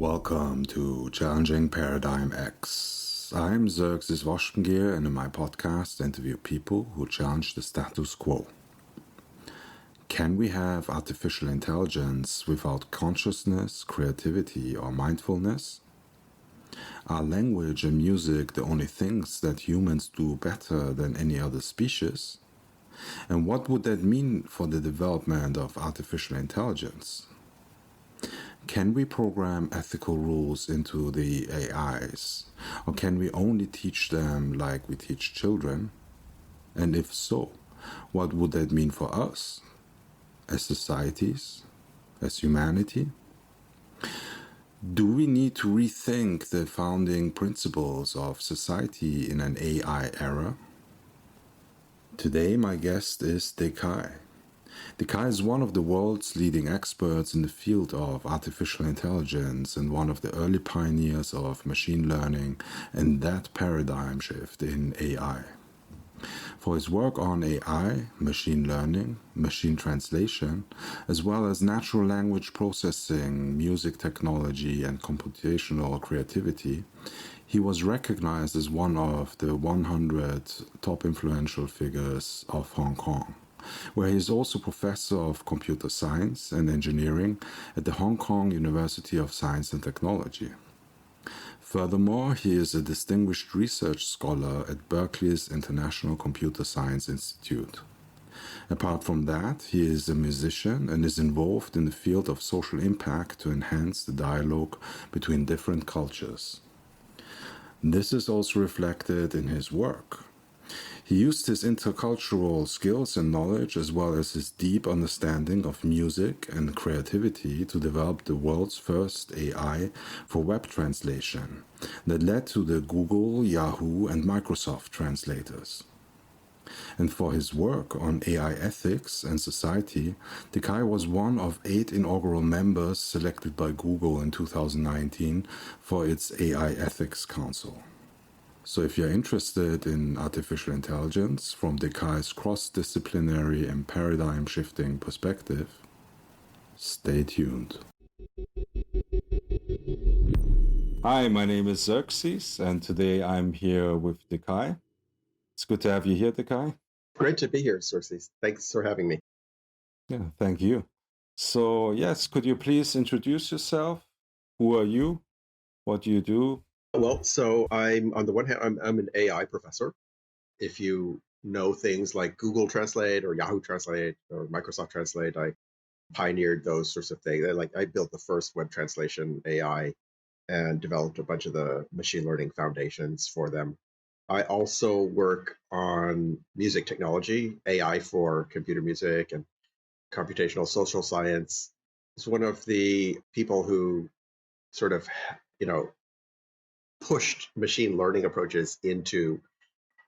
Welcome to Challenging Paradigm X. I'm Xerxes Voshmgir, and in my podcast, I interview people who challenge the status quo. Can we have artificial intelligence without consciousness, creativity, or mindfulness? Are language and music the only things that humans do better than any other species? And what would that mean for the development of artificial intelligence? Can we program ethical rules into the AIs? Or can we only teach them like we teach children? And if so, what would that mean for us as societies, as humanity? Do we need to rethink the founding principles of society in an AI era? Today, my guest is Dekai. Dekai is one of the world's leading experts in the field of artificial intelligence and one of the early pioneers of machine learning and that paradigm shift in AI. For his work on AI, machine learning, machine translation, as well as natural language processing, music technology, and computational creativity, he was recognized as one of the 100 top influential figures of Hong Kong, where he is also professor of computer science and engineering at the Hong Kong University of Science and Technology. Furthermore, he is a distinguished research scholar at Berkeley's International Computer Science Institute. Apart from that, he is a musician and is involved in the field of social impact to enhance the dialogue between different cultures. This is also reflected in his work. He used his intercultural skills and knowledge, as well as his deep understanding of music and creativity, to develop the world's first AI for web translation that led to the Google, Yahoo, and Microsoft translators. And for his work on AI ethics and society, Dekai was one of 8 inaugural members selected by Google in 2019 for its AI Ethics Council. So if you're interested in artificial intelligence from Dekai's cross-disciplinary and paradigm-shifting perspective, stay tuned. Hi, my name is Xerxes, and today I'm here with Dekai. It's good to have you here, Dekai. Great to be here, Xerxes. Thanks for having me. Yeah, thank you. So yes, could you please introduce yourself? Who are you? What do you do? Well, so I'm on the one hand, I'm an AI professor. If you know things like Google Translate or Yahoo Translate or Microsoft Translate, I pioneered those sorts of things. I built the first web translation AI and developed a bunch of the machine learning foundations for them. I also work on music technology, AI for computer music and computational social science. It's one of the people who sort of, pushed machine learning approaches into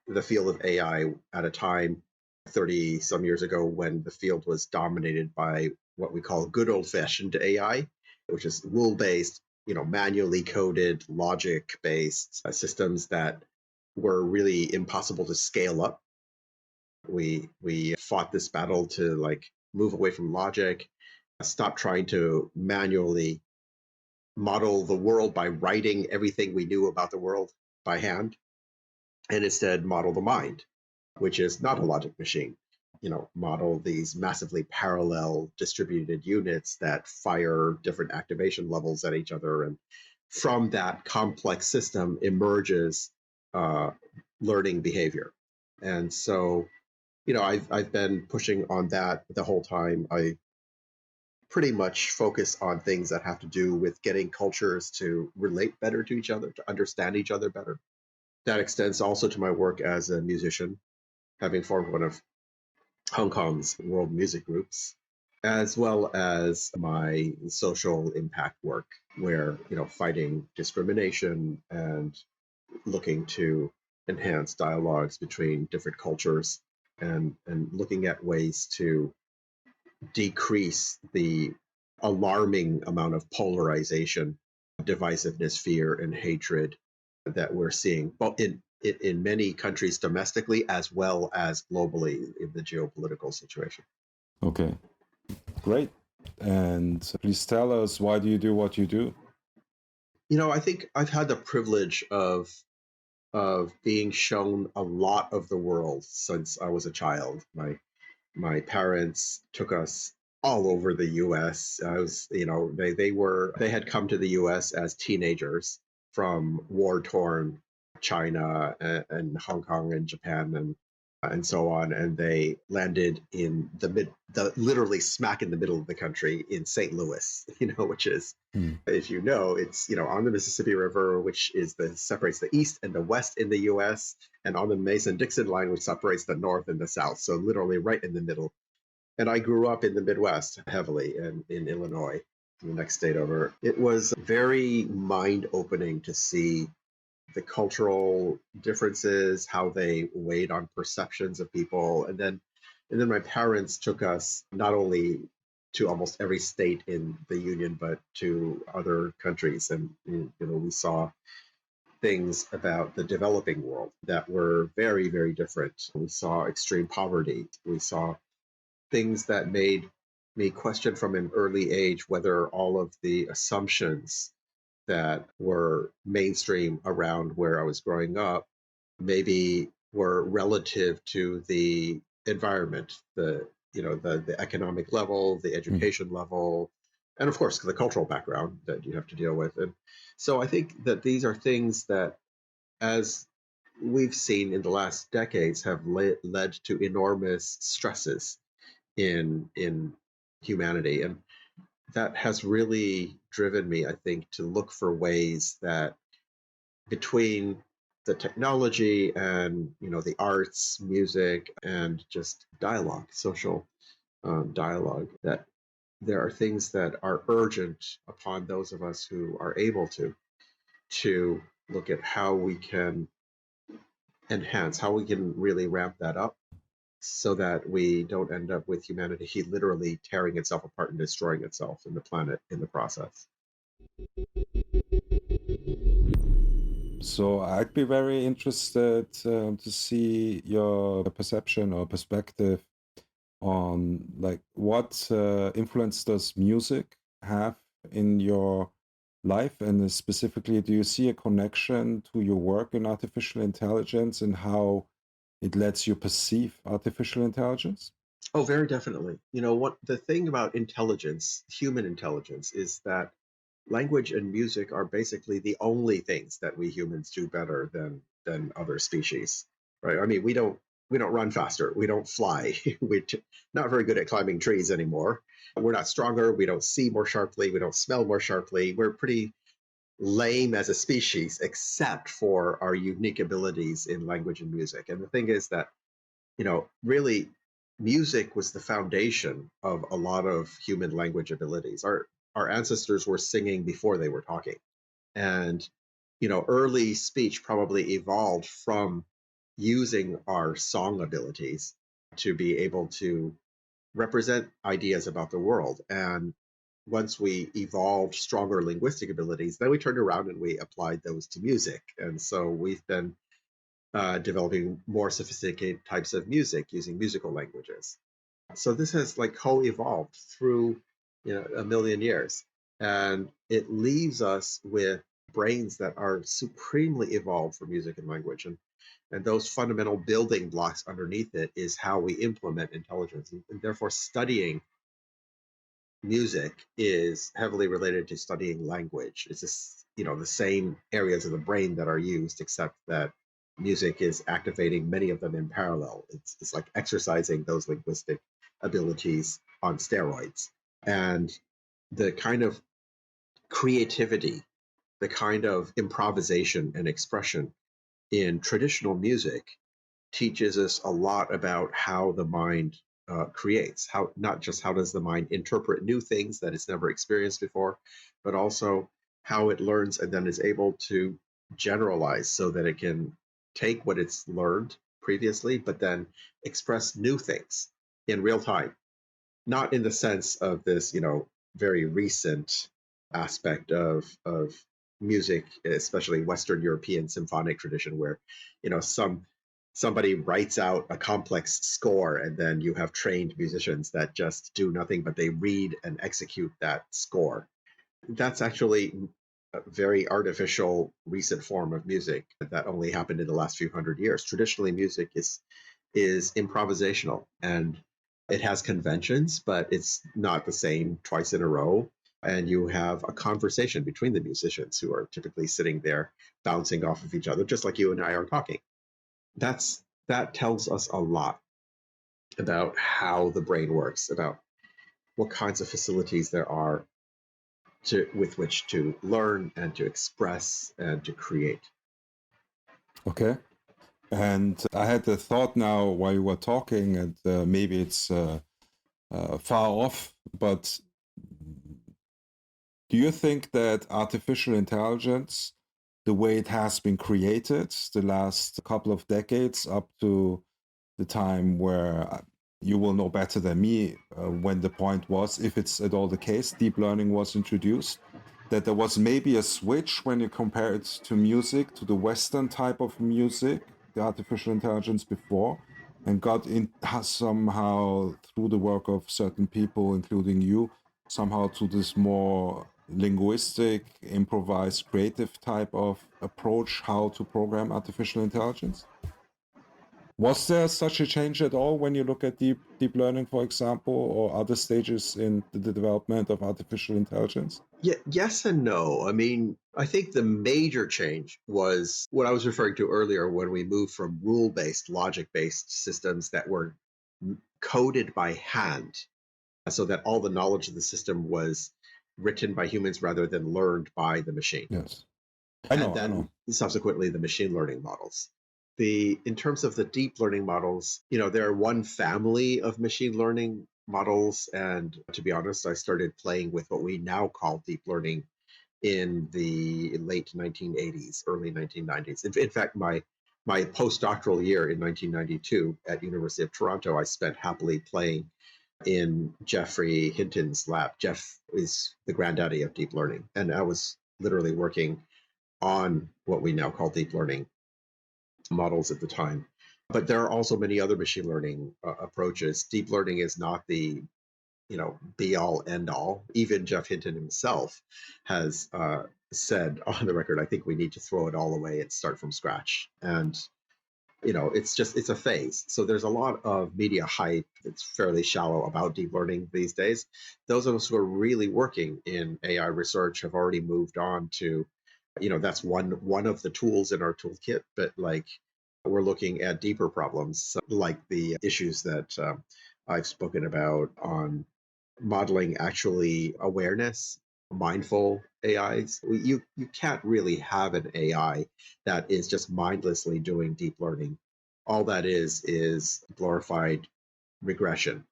the field of AI at a time 30 some years ago when the field was dominated by what we call good old fashioned AI, which is rule based, manually coded, logic based systems that were really impossible to scale up. We fought this battle to move away from logic, stop trying to manually model the world by writing everything we knew about the world by hand, and instead model the mind, which is not a logic machine. Model these massively parallel distributed units that fire different activation levels at each other. And from that complex system emerges learning behavior. And so, I've been pushing on that the whole time. I pretty much focus on things that have to do with getting cultures to relate better to each other, to understand each other better. That extends also to my work as a musician, having formed one of Hong Kong's world music groups, as well as my social impact work, where, fighting discrimination and looking to enhance dialogues between different cultures and looking at ways to decrease the alarming amount of polarization, divisiveness, fear, and hatred that we're seeing, both in many countries domestically as well as globally in the geopolitical situation. Okay, great. And please tell us, why do you do what you do? I think I've had the privilege of being shown a lot of the world since I was a child. My parents took us all over the US. I was, they had come to the US as teenagers from war-torn China and Hong Kong and Japan and so on, and they landed in the literally smack in the middle of the country in St. Louis, which is, Hmm. if you know, it's on the Mississippi River, which is separates the east and the west in the U.S., and on the Mason-Dixon line, which separates the north and the south. So literally right in the middle. And I grew up in the Midwest heavily in Illinois, the next state over. It was very mind-opening to see the cultural differences, how they weighed on perceptions of people. And then my parents took us not only to almost every state in the union, but to other countries. And we saw things about the developing world that were very, very different. We saw extreme poverty. We saw things that made me question from an early age whether all of the assumptions that were mainstream around where I was growing up maybe were relative to the environment, the economic level, the Hmm. education level, and of course the cultural background that you have to deal with. And so I think that these are things that, as we've seen in the last decades, have led to enormous stresses in humanity. And that has really driven me, I think, to look for ways that between the technology and the arts, music, and just dialogue, social dialogue, that there are things that are urgent upon those of us who are able to look at how we can enhance, how we can really ramp that up so that we don't end up with humanity literally tearing itself apart and destroying itself and the planet in the process. So I'd be very interested to see your perception or perspective on like what influence does music have in your life, and specifically, do you see a connection to your work in artificial intelligence and how it lets you perceive artificial intelligence? Oh, very definitely. What the thing about intelligence, human intelligence, is that language and music are basically the only things that we humans do better than other species, right? I mean, we don't run faster, we don't fly, we're not very good at climbing trees anymore. We're not stronger, we don't see more sharply, we don't smell more sharply. We're pretty lame as a species, except for our unique abilities in language and music. And the thing is that really, music was the foundation of a lot of human language abilities. Our ancestors were singing before they were talking. And, early speech probably evolved from using our song abilities to be able to represent ideas about the world. And once we evolved stronger linguistic abilities, then we turned around and we applied those to music. And so we've been developing more sophisticated types of music using musical languages. So this has like co-evolved through a million years, and it leaves us with brains that are supremely evolved for music and language, and those fundamental building blocks underneath it is how we implement intelligence, and therefore studying music is heavily related to studying language. It's just, the same areas of the brain that are used, except that music is activating many of them in parallel. It's like exercising those linguistic abilities on steroids. And the kind of creativity, the kind of improvisation and expression in traditional music teaches us a lot about how the mind creates, how not just how does the mind interpret new things that it's never experienced before, but also how it learns and then is able to generalize so that it can take what it's learned previously, but then express new things in real time, not in the sense of this, very recent aspect of music, especially Western European symphonic tradition, where somebody writes out a complex score and then you have trained musicians that just do nothing but they read and execute that score. That's actually a very artificial recent form of music that only happened in the last few hundred years. Traditionally, music is improvisational and it has conventions, but it's not the same twice in a row. And you have a conversation between the musicians who are typically sitting there bouncing off of each other, just like you and I are talking. That tells us a lot about how the brain works, about what kinds of facilities there are with which to learn and to express and to create. Okay. And I had the thought now while you were talking, and maybe it's far off, but do you think that artificial intelligence, the way it has been created the last couple of decades up to the time where you will know better than me when the point was, if it's at all the case, deep learning was introduced, that there was maybe a switch when you compare it to music, to the Western type of music, the artificial intelligence before, and got in somehow through the work of certain people, including you, somehow to this more linguistic, improvised, creative type of approach how to program artificial intelligence? Was there such a change at all when you look at deep learning, for example, or other stages in the development of artificial intelligence? Yeah, yes and no. I mean, I think the major change was what I was referring to earlier when we moved from rule-based, logic-based systems that were coded by hand, so that all the knowledge of the system was written by humans rather than learned by the machine. Yes. And then subsequently the machine learning models. In terms of the deep learning models, there are one family of machine learning models. And to be honest, I started playing with what we now call deep learning in the late 1980s, early 1990s. In fact, my postdoctoral year in 1992 at University of Toronto, I spent happily playing in Geoffrey Hinton's lab. Jeff is the granddaddy of deep learning. And I was literally working on what we now call deep learning models at the time. But there are also many other machine learning approaches. Deep learning is not the be all end all. Even Jeff Hinton himself has said on the record, I think we need to throw it all away and start from scratch. And it's a phase. So there's a lot of media hype that's fairly shallow about deep learning these days. Those of us who are really working in AI research have already moved on to, that's one of the tools in our toolkit, but like we're looking at deeper problems like the issues that I've spoken about on modeling actually awareness, mindful AIs. You can't really have an AI that is just mindlessly doing deep learning. All that is glorified regression,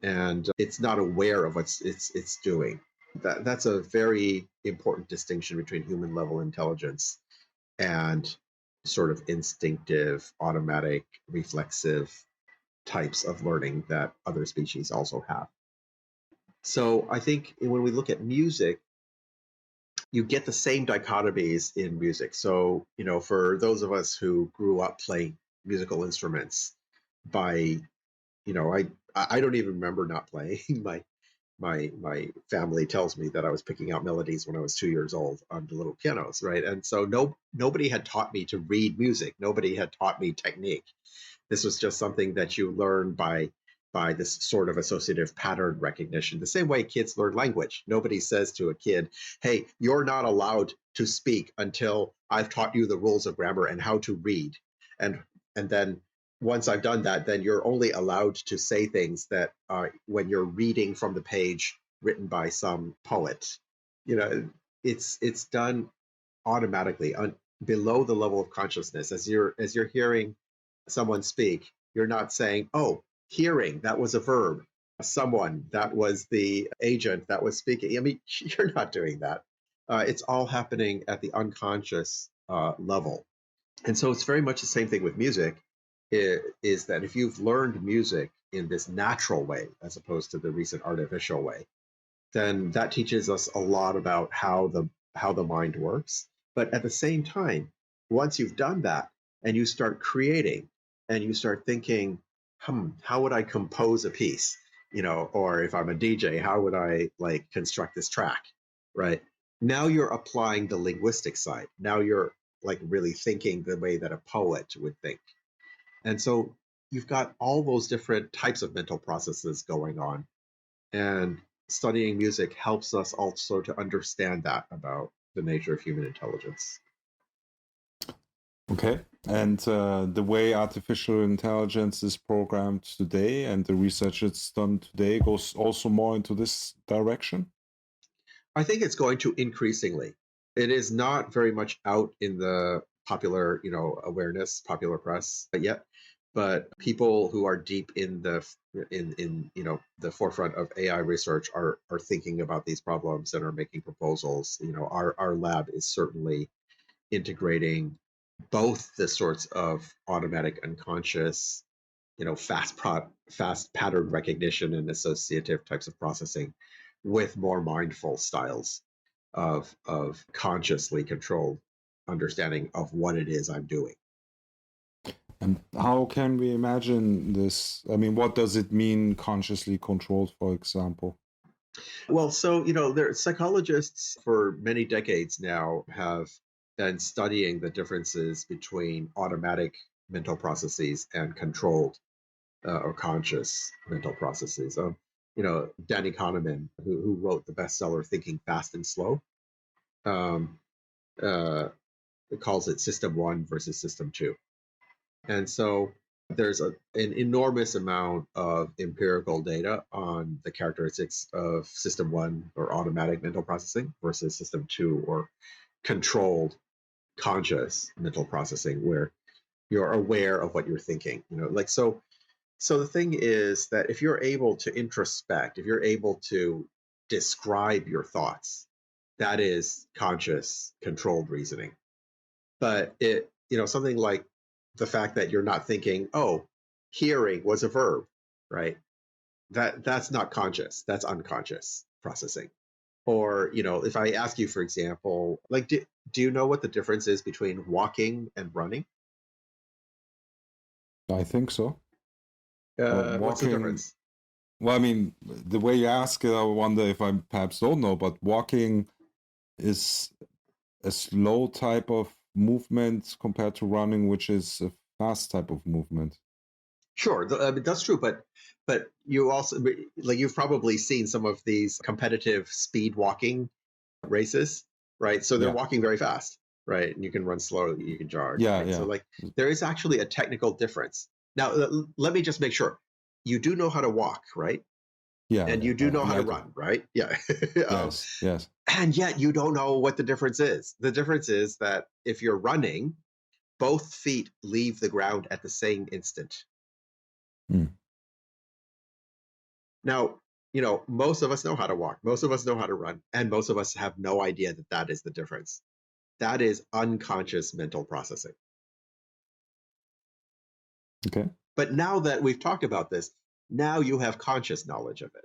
and it's not aware of what it's doing. That's a very important distinction between human level intelligence and sort of instinctive, automatic, reflexive types of learning that other species also have. So I think when we look at music, you get the same dichotomies in music. So, for those of us who grew up playing musical instruments by, I don't even remember not playing. My family tells me that I was picking out melodies when I was 2 years old on the little pianos, right? And so nobody had taught me to read music. Nobody had taught me technique. This was just something that you learn by this sort of associative pattern recognition. The same way kids learn language. Nobody says to a kid, hey, you're not allowed to speak until I've taught you the rules of grammar and how to read. And then once I've done that, then you're only allowed to say things that are when you're reading from the page written by some poet. It's done automatically below the level of consciousness. As you're hearing someone speak, you're not saying, oh, hearing, that was a verb. Someone, that was the agent that was speaking. I mean, you're not doing that. It's all happening at the unconscious level. And so it's very much the same thing with music, is that if you've learned music in this natural way, as opposed to the recent artificial way, then that teaches us a lot about how the mind works. But at the same time, once you've done that and you start creating and you start thinking, how would I compose a piece? Or if I'm a DJ, how would I construct this track? Right? Now you're applying the linguistic side. Now you're like really thinking the way that a poet would think. And so you've got all those different types of mental processes going on. And studying music helps us also to understand that about the nature of human intelligence. Okay. And the way artificial intelligence is programmed today and the research that's done today goes also more into this direction? I think it's going to increasingly. It is not very much out in the popular, awareness, popular press yet, but people who are deep in the the forefront of AI research are thinking about these problems and are making proposals. Our lab is certainly integrating both the sorts of automatic unconscious, fast pattern recognition and associative types of processing with more mindful styles of consciously controlled understanding of what it is I'm doing. And how can we imagine this? I mean, what does it mean consciously controlled, for example? Well, so, there psychologists for many decades now have been studying the differences between automatic mental processes and controlled or conscious mental processes. Danny Kahneman, who wrote the bestseller Thinking Fast and Slow, um, uh, calls it System 1 versus System 2. And so there's an enormous amount of empirical data on the characteristics of System 1 or automatic mental processing versus System 2 or controlled conscious mental processing, where you're aware of what you're thinking. So the thing is that if you're able to introspect, if you're able to describe your thoughts, that is conscious, controlled reasoning. But something like the fact that you're not thinking, oh, hearing was a verb, right? That's not conscious. That's unconscious processing. Or, if I ask you, for example, like, do you know what the difference is between walking and running? I think so. What's the Walking, difference? well, I mean, the way you ask it, I wonder if I perhaps don't know, but walking is a slow type of movement compared to running, which is a fast type of movement. Sure, I mean, that's true, but you also, like, you've probably seen some of these competitive speed walking races, right? So they're Yeah, walking very fast, right? And you can run slow, you can jog, yeah, right? So yeah, like there is actually a technical difference. Now, let me just make sure you do know how to walk, right? yeah, And yeah. you do know how I to do. run, right? Yeah. Yes, yes. And yet you don't know what the difference is. The difference is that if you're running, both feet leave the ground at the same instant. Mm. Now, most of us know how to walk, most of us know how to run, and most of us have no idea that that is the difference. That is unconscious mental processing. Okay. But now that we've talked about this, now you have conscious knowledge of it.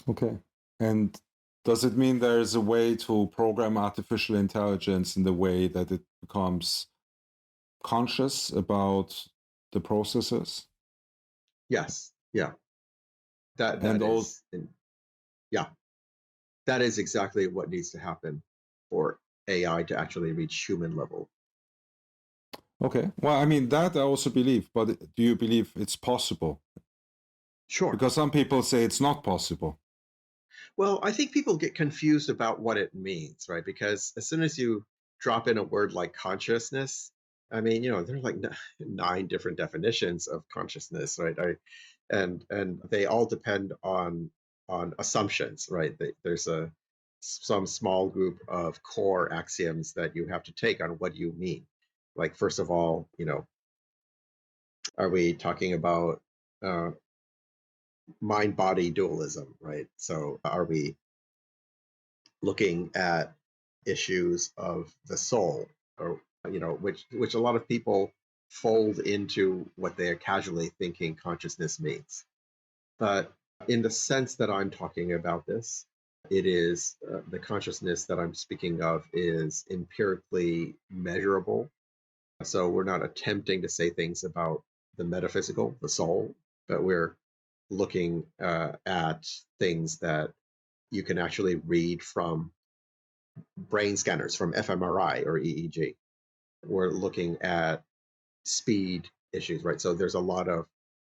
Okay. And does it mean there is a way to program artificial intelligence in the way that it becomes conscious about the processes? Yes. Yeah. That And that all, is yeah. That is exactly what needs to happen for AI to actually reach human level. okay. Well, I mean, that I also believe, but do you believe it's possible? Sure. Because some people say it's not possible. Well, I think people get confused about what it means, right? Because as soon as you drop in a word like consciousness, I mean, there are like 9 different definitions of consciousness, right? And they all depend on assumptions, right? There's some small group of core axioms that you have to take on what you mean. Like, first of all, are we talking about uh, mind-body dualism, right? So are we looking at issues of the soul, or which a lot of people fold into what they are casually thinking consciousness means. But in the sense that I'm talking about this, it is the consciousness that I'm speaking of is empirically measurable. So we're not attempting to say things about the metaphysical, the soul, but we're looking at things that you can actually read from brain scanners, from fMRI or EEG. We're looking at speed issues, right? So there's a lot of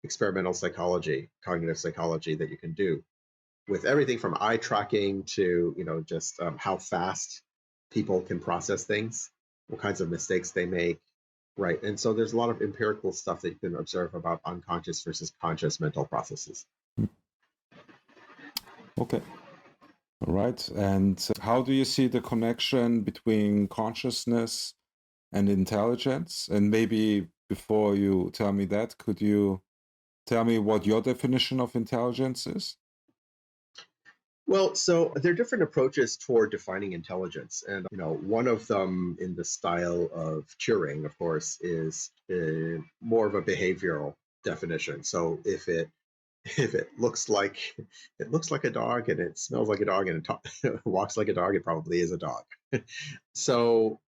experimental psychology, cognitive psychology that you can do with everything from eye tracking to, just how fast people can process things, what kinds of mistakes they make, right? And so there's a lot of empirical stuff that you can observe about unconscious versus conscious mental processes. Okay. All right. And how do you see the connection between consciousness and intelligence? And maybe before you tell me that, could you tell me what your definition of intelligence is? Well, so there are different approaches toward defining intelligence. And, one of them in the style of Turing, of course, is more of a behavioral definition. So if it looks like a dog and it smells like a dog and it walks like a dog, it probably is a dog. So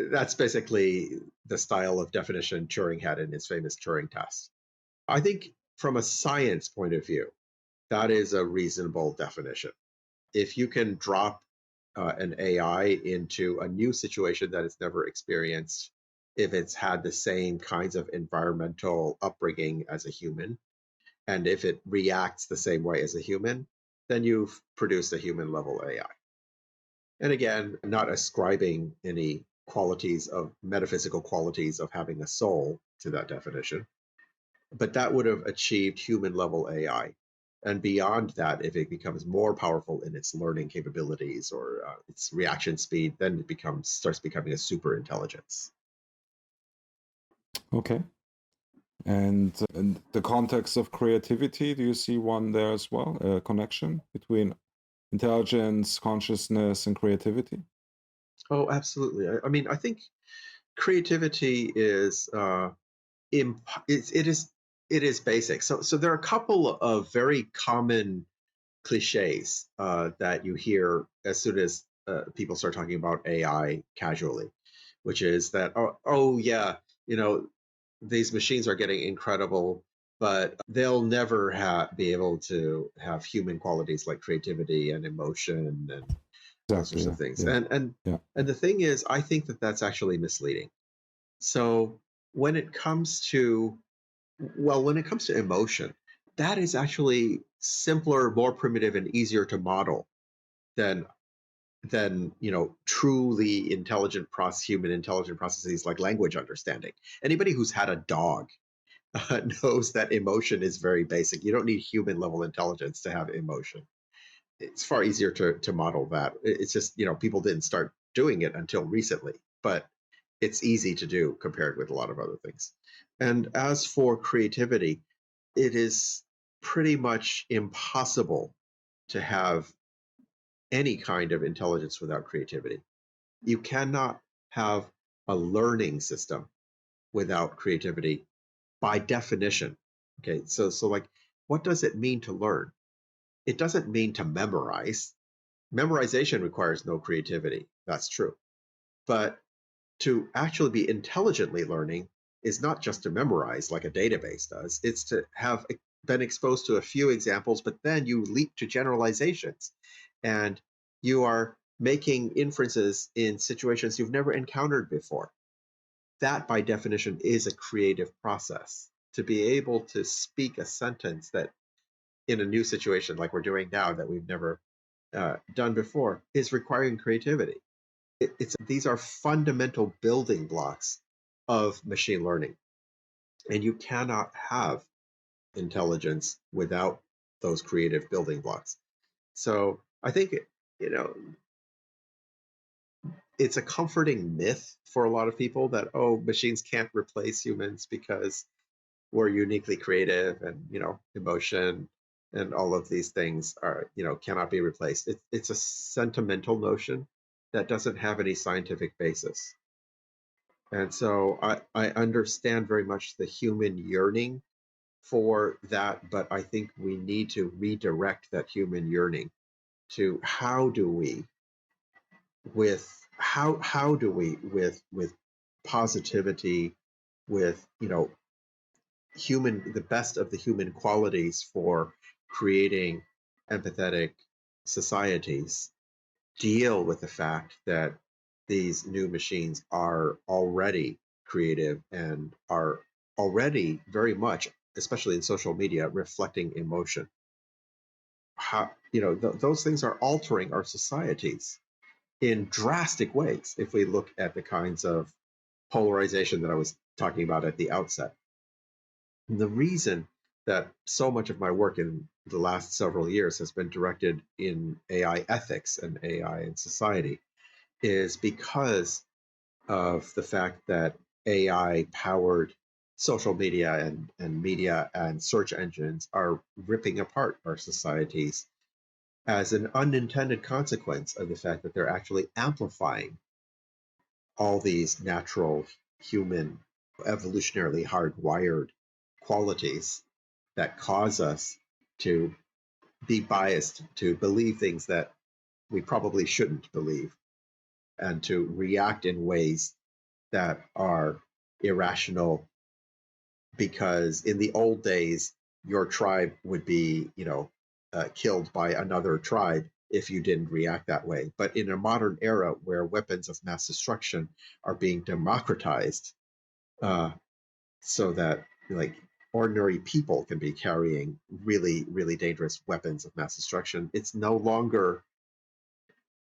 that's basically the style of definition Turing had in his famous Turing test. I think from a science point of view, that is a reasonable definition. If you can drop an AI into a new situation that it's never experienced, if it's had the same kinds of environmental upbringing as a human, and if it reacts the same way as a human, then you've produced a human level AI. And again, not ascribing any metaphysical qualities of having a soul to that definition, but that would have achieved human level AI. And beyond that, if it becomes more powerful in its learning capabilities or its reaction speed, then it starts becoming a super intelligence. Okay. And in the context of creativity, do you see one there as well, a connection between intelligence, consciousness, and creativity? Oh, absolutely. I mean, I think creativity is it is basic. So there are a couple of very common cliches that you hear as soon as people start talking about AI casually, which is that oh yeah, these machines are getting incredible, but they'll never be able to have human qualities like creativity and emotion and those Exactly. sorts of Yeah. things. Yeah. Yeah. And the thing is, I think that that's actually misleading. So when it comes to emotion, that is actually simpler, more primitive, and easier to model than truly human intelligent processes like language understanding. Anybody who's had a dog knows that emotion is very basic. You don't need human level intelligence to have emotion. It's far easier to model that. It's just, people didn't start doing it until recently, but it's easy to do compared with a lot of other things. And as for creativity, it is pretty much impossible to have any kind of intelligence without creativity. You cannot have a learning system without creativity by definition. Okay, so like, what does it mean to learn? It doesn't mean to memorize. Memorization requires no creativity. That's true. But to actually be intelligently learning is not just to memorize like a database does. It's to have been exposed to a few examples, but then you leap to generalizations and you are making inferences in situations you've never encountered before. That, by definition, is a creative process. To be able to speak a sentence that in a new situation like we're doing now that we've never done before is requiring creativity. These are fundamental building blocks of machine learning, and you cannot have intelligence without those creative building blocks. So I think it's a comforting myth for a lot of people that machines can't replace humans because we're uniquely creative and emotion and all of these things are cannot be replaced. It's a sentimental notion that doesn't have any scientific basis. And so I understand very much the human yearning for that, but I think we need to redirect that human yearning to how do we with positivity, with the best of the human qualities for creating empathetic, societies deal with the fact that these new machines are already creative and are already very much, especially in social media, reflecting emotion. How, those things are altering our societies in drastic ways if we look at the kinds of polarization that I was talking about at the outset. And the reason that so much of my work in the last several years has been directed in AI ethics and AI in society is because of the fact that AI powered social media and media and search engines are ripping apart our societies as an unintended consequence of the fact that they're actually amplifying all these natural human evolutionarily hardwired qualities that cause us to be biased, to believe things that we probably shouldn't believe, and to react in ways that are irrational because in the old days, your tribe would be, killed by another tribe if you didn't react that way. But in a modern era where weapons of mass destruction are being democratized, so that like ordinary people can be carrying really, really dangerous weapons of mass destruction, it's no longer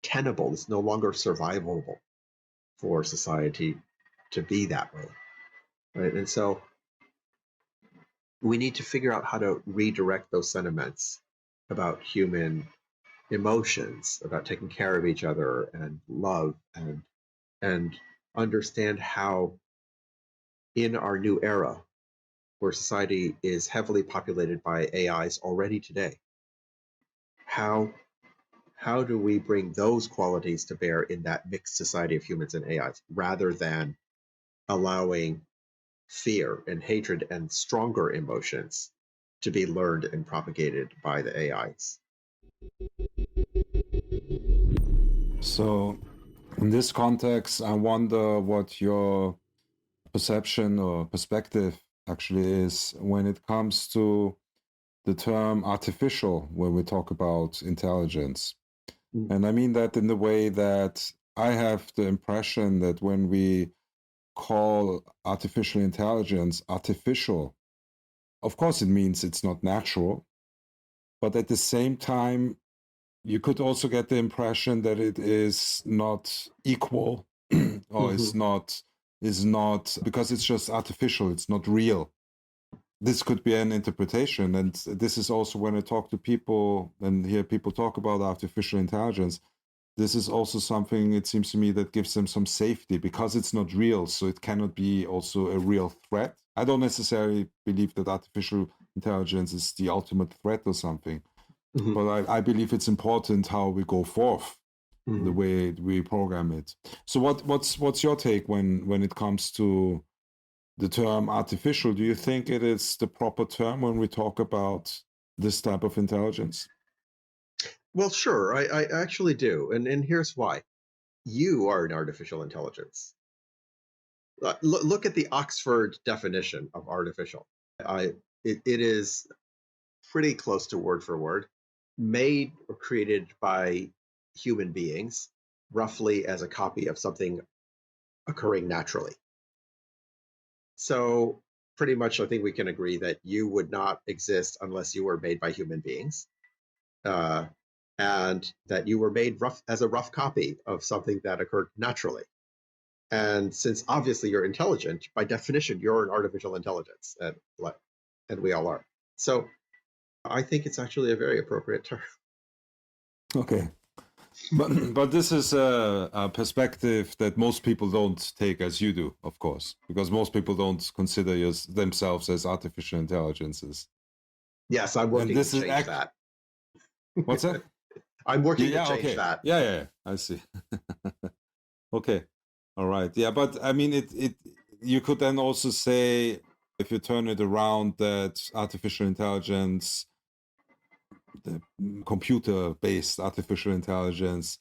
tenable. It's no longer survivable for society to be that way, right? And so we need to figure out how to redirect those sentiments about human emotions, about taking care of each other and love, and understand how in our new era where society is heavily populated by AIs already today, how do we bring those qualities to bear in that mixed society of humans and AIs rather than allowing fear and hatred and stronger emotions to be learned and propagated by the AIs? So, in this context, I wonder what your perception or perspective actually is when it comes to the term artificial when we talk about intelligence. Mm. And I mean that in the way that I have the impression that when we call artificial intelligence artificial, of course it means it's not natural, but at the same time, you could also get the impression that it is not equal or Mm-hmm. is not because it's just artificial, it's not real. This could be an interpretation, and this is also when I talk to people and hear people talk about artificial intelligence, this is also something, it seems to me, that gives them some safety because it's not real, so it cannot be also a real threat. I don't necessarily believe that artificial intelligence is the ultimate threat or something, Mm-hmm. but I believe it's important how we go forth, Mm-hmm. the way we program it. So what's your take when it comes to the term artificial? Do you think it is the proper term when we talk about this type of intelligence? Well, sure, I actually do. And here's why. You are an artificial intelligence. Look at the Oxford definition of artificial. It is pretty close to word for word, made or created by human beings, roughly as a copy of something occurring naturally. So pretty much, I think we can agree that you would not exist unless you were made by human beings, uh, and that you were made as a rough copy of something that occurred naturally. And since obviously you're intelligent, by definition, you're an artificial intelligence, and we all are. So I think it's actually a very appropriate term. Okay. But this is a perspective that most people don't take as you do, of course, because most people don't consider themselves as artificial intelligences. Yes, I'm And working to this is change that. what's that? I'm working to Yeah, change okay. that. Yeah, I see. Okay. All right. Yeah, but I mean it you could then also say, if you turn it around, that artificial intelligence, the computer-based artificial intelligence,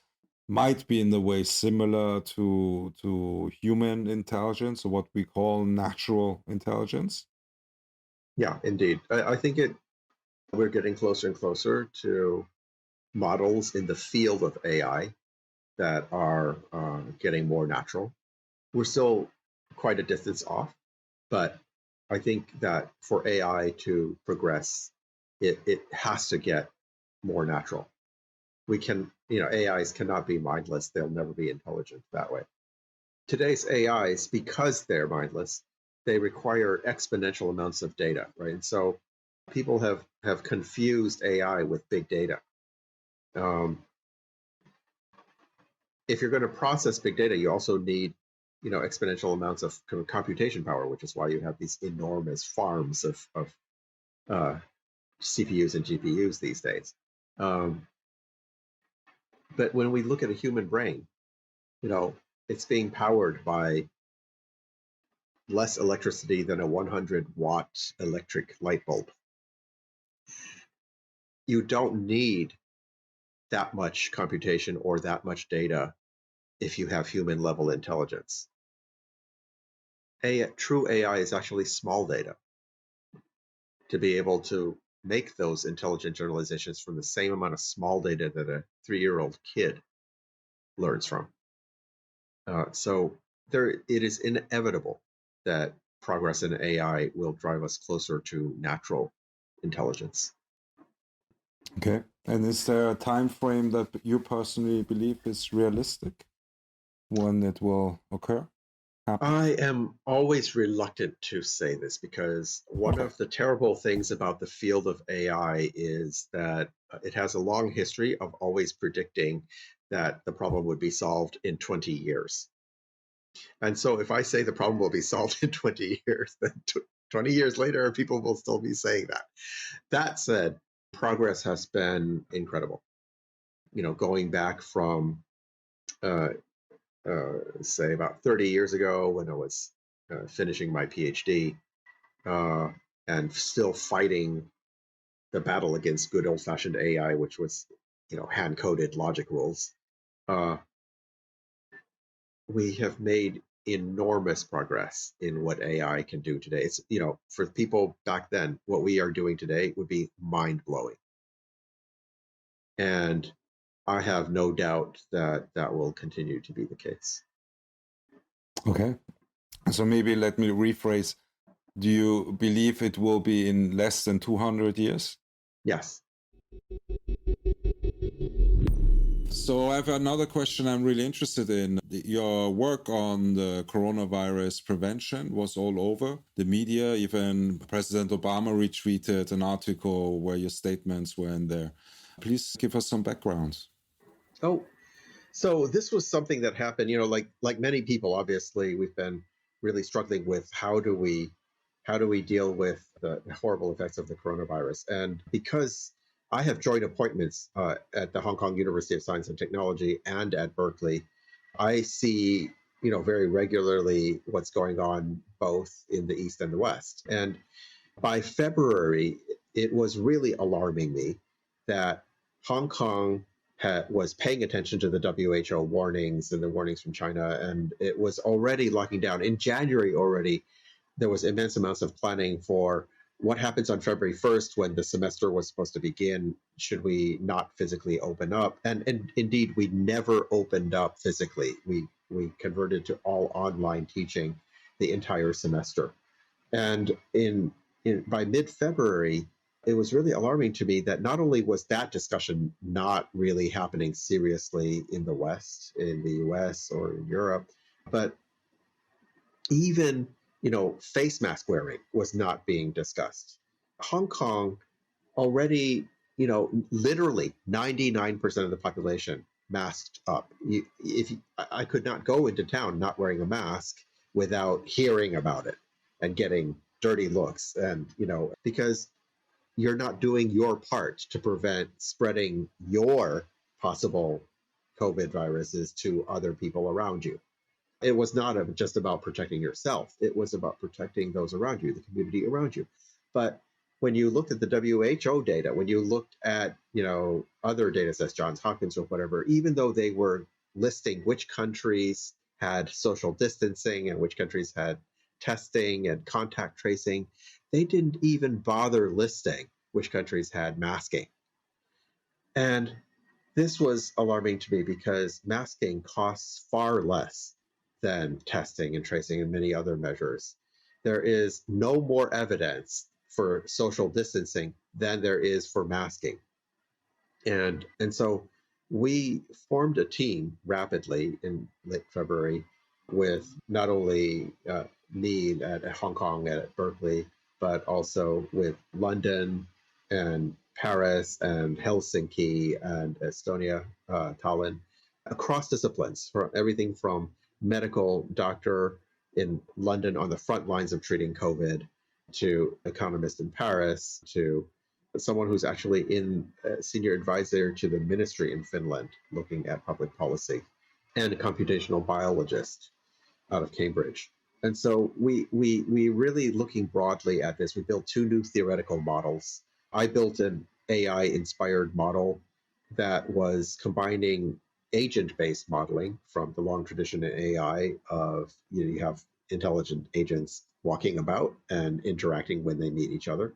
might be in a way similar to human intelligence, or what we call natural intelligence. Yeah, indeed. I think we're getting closer and closer to models in the field of AI that are getting more natural. We're still quite a distance off, but I think that for AI to progress, it has to get more natural. We can, AIs cannot be mindless. They'll never be intelligent that way. Today's AIs, because they're mindless, they require exponential amounts of data, right? And so people have confused AI with big data. If you're going to process big data, you also need, exponential amounts of computation power, which is why you have these enormous farms of CPUs and GPUs these days. But when we look at a human brain, it's being powered by less electricity than a 100-watt electric light bulb. You don't need that much computation or that much data if you have human level intelligence. True AI is actually small data. To be able to make those intelligent generalizations from the same amount of small data that a 3-year-old kid learns from. So it is inevitable that progress in AI will drive us closer to natural intelligence. Okay. And is there a time frame that you personally believe is realistic when it will occur? I am always reluctant to say this because one of the terrible things about the field of AI is that it has a long history of always predicting that the problem would be solved in 20 years. And so if I say the problem will be solved in 20 years, then 20 years later, people will still be saying that. That said, progress has been incredible. Going back from say about 30 years ago when I was finishing my PhD and still fighting the battle against good old-fashioned AI, which was, hand-coded logic rules. We have made enormous progress in what AI can do today. It's, for people back then, what we are doing today would be mind-blowing. And I have no doubt that that will continue to be the case. Okay. So maybe let me rephrase. Do you believe it will be in less than 200 years? Yes. So I have another question I'm really interested in. Your work on the coronavirus prevention was all over the media. Even President Obama retweeted an article where your statements were in there. Please give us some background. Oh, so this was something that happened, like many people, obviously, we've been really struggling with how do we deal with the horrible effects of the coronavirus. And because I have joint appointments at the Hong Kong University of Science and Technology and at Berkeley, I see, very regularly what's going on both in the East and the West. And by February, it was really alarming me that Hong Kong was paying attention to the WHO warnings and the warnings from China, and it was already locking down. In January already, there was immense amounts of planning for what happens on February 1st when the semester was supposed to begin. Should we not physically open up? And indeed, we never opened up physically. We converted to all online teaching the entire semester. And by mid-February, it was really alarming to me that not only was that discussion not really happening seriously in the West, in the US or in Europe, but even, face mask wearing was not being discussed. Hong Kong already, literally 99% of the population masked up. I could not go into town not wearing a mask without hearing about it and getting dirty looks. And, because you're not doing your part to prevent spreading your possible COVID viruses to other people around you. It was not just about protecting yourself. It was about protecting those around you, the community around you. But when you looked at the WHO data, when you looked at, other data sets, Johns Hopkins or whatever, even though they were listing which countries had social distancing and which countries had testing and contact tracing, they didn't even bother listing which countries had masking. And This was alarming to me because masking costs far less than testing and tracing and many other measures. There is no more evidence for social distancing than there is for masking. And so we formed a team rapidly in late February with not only me at Hong Kong at Berkeley, but also with London and Paris and Helsinki and Estonia, Tallinn, across disciplines, for everything from medical doctor in London on the front lines of treating COVID to economist in Paris to someone who's actually in senior advisor to the ministry in Finland looking at public policy, and a computational biologist out of Cambridge. And so we really looking broadly at this. We built two new theoretical models. I built an AI inspired model that was combining agent-based modeling from the long tradition in AI of you have intelligent agents walking about and interacting when they meet each other,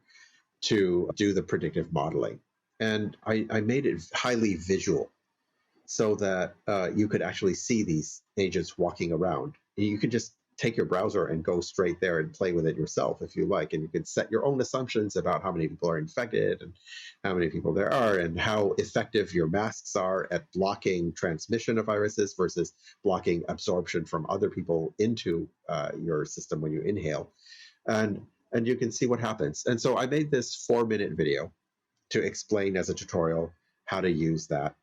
to do the predictive modeling. And I made it highly visual so that you could actually see these agents walking around. You could just take your browser and go straight there and play with it yourself if you like. And you could set your own assumptions about how many people are infected and how many people there are and how effective your masks are at blocking transmission of viruses versus blocking absorption from other people into your system when you inhale. And you can see what happens. And so I made this 4-minute video to explain as a tutorial how to use that.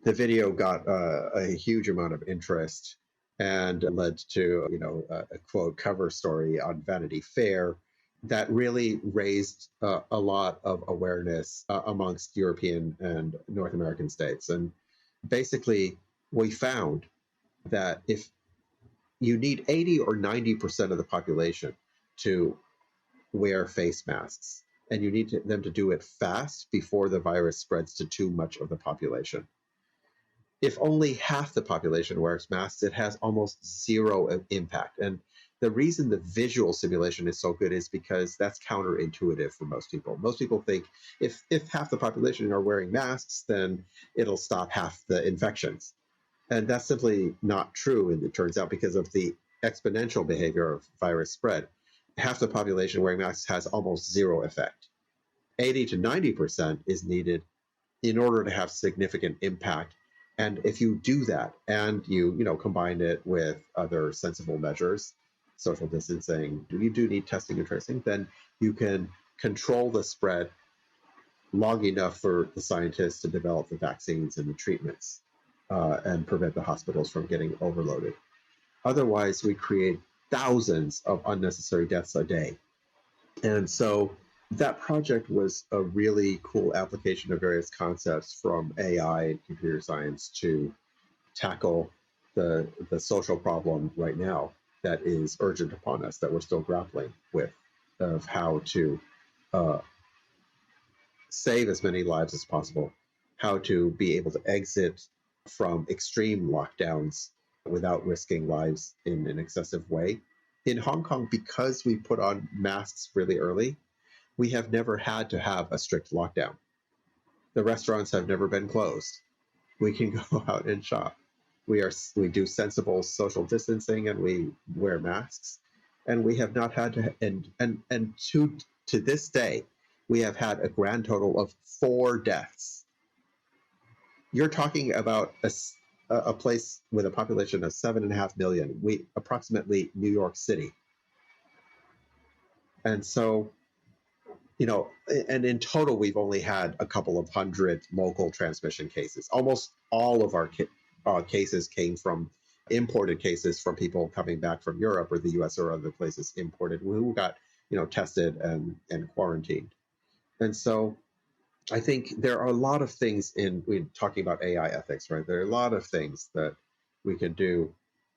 The video got a huge amount of interest and led to a quote cover story on Vanity Fair that really raised a lot of awareness amongst European and North American states. And basically, we found that if you need 80 or 90% of the population to wear face masks, and you need them to do it fast before the virus spreads to too much of the population. If only half the population wears masks, it has almost zero impact. And the reason the visual simulation is so good is because that's counterintuitive for most people. Most people think if half the population are wearing masks, then it'll stop half the infections. And that's simply not true, and it turns out, because of the exponential behavior of virus spread. Half the population wearing masks has almost zero effect. 80 to 90% is needed in order to have significant impact. And if you do that and you combine it with other sensible measures, social distancing, you do need testing and tracing, then you can control the spread long enough for the scientists to develop the vaccines and the treatments and prevent the hospitals from getting overloaded. Otherwise, we create thousands of unnecessary deaths a day. And so that project was a really cool application of various concepts from AI and computer science to tackle the social problem right now that is urgent upon us, that we're still grappling with, of how to save as many lives as possible, how to be able to exit from extreme lockdowns without risking lives in an excessive way. In Hong Kong, because we put on masks really early, we have never had to have a strict lockdown. The restaurants have never been closed. We can go out and shop. We do sensible social distancing and we wear masks. And we have not had to, and to this day, we have had a grand total of 4 deaths. You're talking about a place with a population of 7.5 million, approximately New York City. And so, and in total, we've only had a couple of hundred local transmission cases. Almost all of our cases came from imported cases from people coming back from Europe or the US or other places, imported, who got, tested and quarantined. And so I think there are a lot of things we're talking about AI ethics, right? There are a lot of things that we can do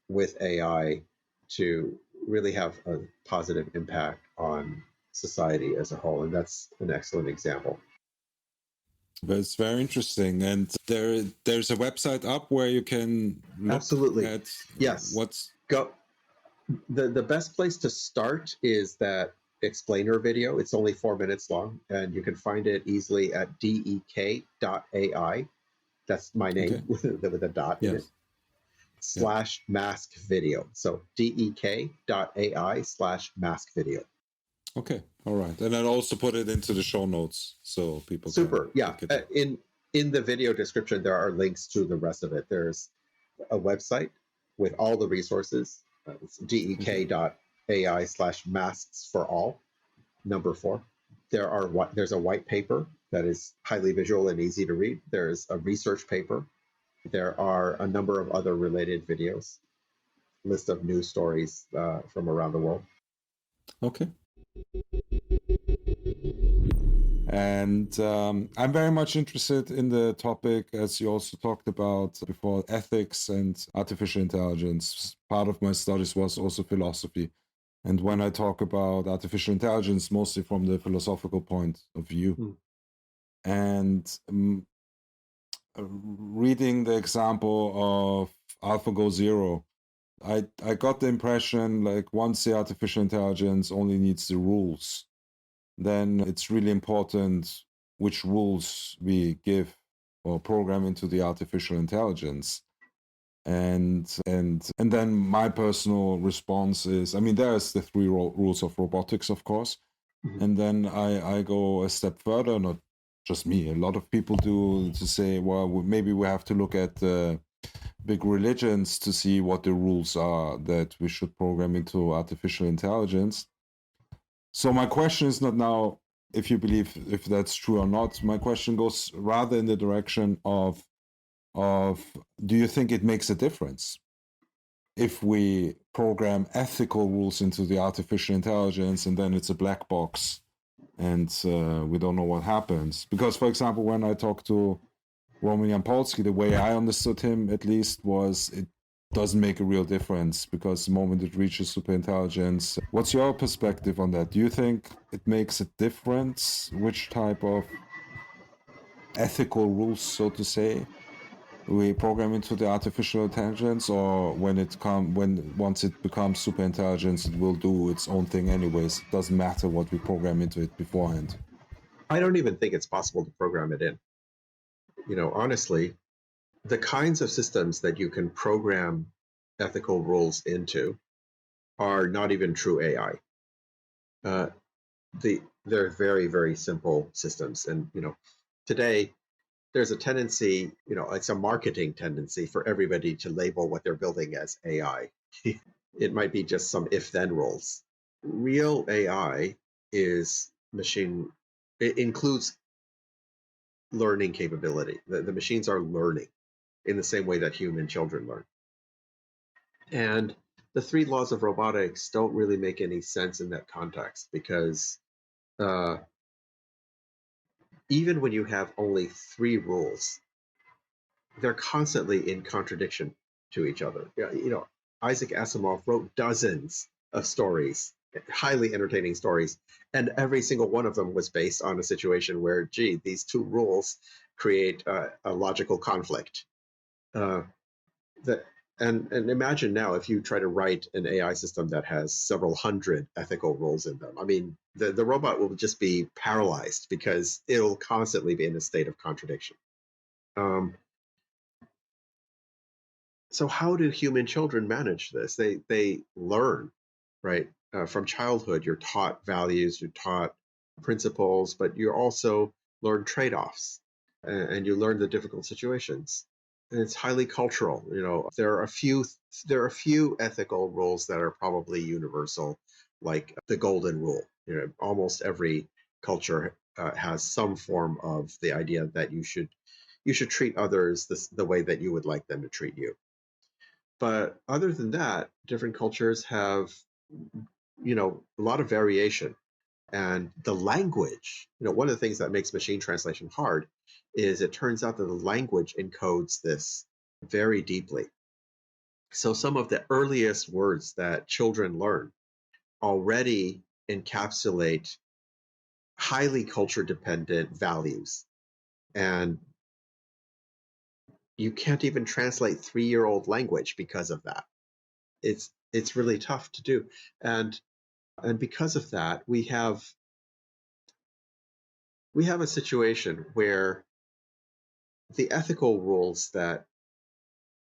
with AI to really have a positive impact on society as a whole. And that's an excellent example. But it's very interesting. And there's a website up where you can look Absolutely. at Yes. Go. The best place to start is that explainer video. It's only 4 minutes long, and you can find it easily at dek.ai. That's my name Okay. with a dot in it. Yes. Yeah. /mask video. So dek.ai/mask video. Okay. All right. And I'll also put it into the show notes so people Super. can Yeah. click it. In the video description, there are links to the rest of it. There's a website with all the resources. It's dek.ai/masks for all, number 4. There's a white paper that is highly visual and easy to read. There's a research paper. There are a number of other related videos, list of news stories from around the world. Okay. And I'm very much interested in the topic, as you also talked about before, ethics and artificial intelligence. Part of my studies was also philosophy. And when I talk about artificial intelligence, mostly from the philosophical point of view. And reading the example of AlphaGo Zero, I got the impression like once the artificial intelligence only needs the rules, then it's really important which rules we give or program into the artificial intelligence. And then my personal response is, I mean, there's the 3 rules of robotics, of course. And then I go a step further, not just me, a lot of people do, to say, well, maybe we have to look at big religions to see what the rules are that we should program into artificial intelligence. So my question is not now if you believe if that's true or not. My question goes rather in the direction of do you think it makes a difference if we program ethical rules into the artificial intelligence and then it's a black box and we don't know what happens? Because, for example, when I talked to Roman Yampolsky, the way I understood him, at least, was it doesn't make a real difference because the moment it reaches superintelligence. What's your perspective on that? Do you think it makes a difference which type of ethical rules, so to say, we program into the artificial intelligence, or once it becomes superintelligence, it will do its own thing anyways? It doesn't matter what we program into it beforehand. I don't even think it's possible to program it in. Honestly, the kinds of systems that you can program ethical rules into are not even true AI. They're very, very simple systems. And, today there's a tendency, it's a marketing tendency for everybody to label what they're building as AI. It might be just some if-then rules. Real AI is it includes learning capability. The machines are learning in the same way that human children learn. And the 3 laws of robotics don't really make any sense in that context because even when you have only 3 rules, they're constantly in contradiction to each other. Isaac Asimov wrote dozens of stories, highly entertaining stories, and every single one of them was based on a situation where, these 2 rules create a logical conflict. And imagine now if you try to write an AI system that has several hundred ethical rules in them. I mean, the robot will just be paralyzed because it'll constantly be in a state of contradiction. So how do human children manage this? They learn, right? From childhood, you're taught values, you're taught principles, but you also learn trade-offs and you learn the difficult situations. And it's highly cultural. There are a few ethical rules that are probably universal, like the golden rule. Almost every culture has some form of the idea that you should treat others the way that you would like them to treat you. But other than that, different cultures have, a lot of variation. And the language, one of the things that makes machine translation hard is it turns out that the language encodes this very deeply. So some of the earliest words that children learn already encapsulate highly culture-dependent values. And you can't even translate 3-year-old language because of that. It's really tough to do. And because of that, we have a situation where the ethical rules that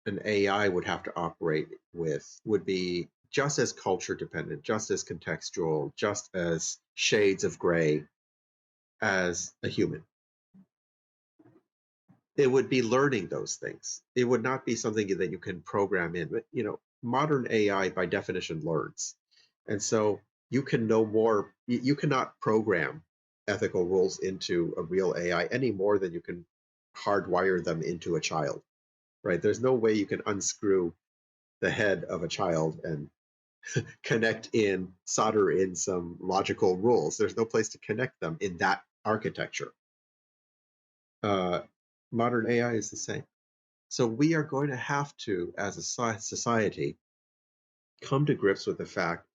an AI would have to operate with would be just as culture dependent, just as contextual, just as shades of gray as a human. It would be learning those things. It would not be something that you can program in. But, modern AI by definition learns. And so you can know more. You cannot program ethical rules into a real AI any more than you can hardwire them into a child, right? There's no way you can unscrew the head of a child and solder in some logical rules. There's no place to connect them in that architecture. Modern AI is the same. So we are going to have to, as a society, come to grips with the fact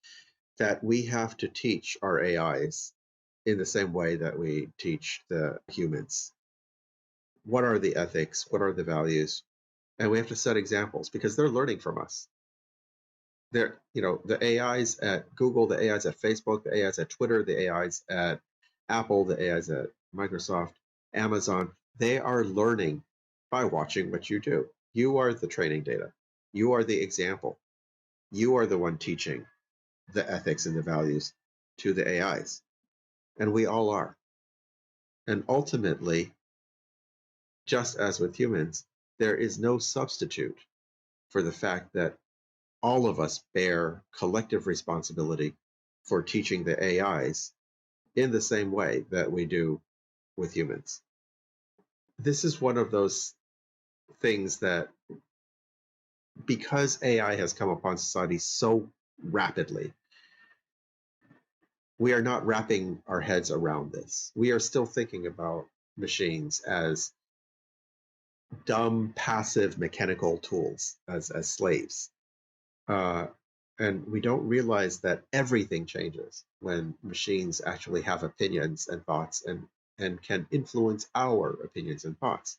that we have to teach our AIs in the same way that we teach the humans. What are the ethics? What are the values? And we have to set examples because they're learning from us. The AIs at Google, the AIs at Facebook, the AIs at Twitter, the AIs at Apple, the AIs at Microsoft, Amazon, they are learning by watching what you do. You are the training data. You are the example. You are the one teaching the ethics and the values to the AIs. And we all are. And ultimately, just as with humans, there is no substitute for the fact that all of us bear collective responsibility for teaching the AIs in the same way that we do with humans. This is one of those things that, because AI has come upon society so rapidly, we are not wrapping our heads around this. We are still thinking about machines as dumb, passive, mechanical tools, as slaves. And we don't realize that everything changes when machines actually have opinions and thoughts and can influence our opinions and thoughts.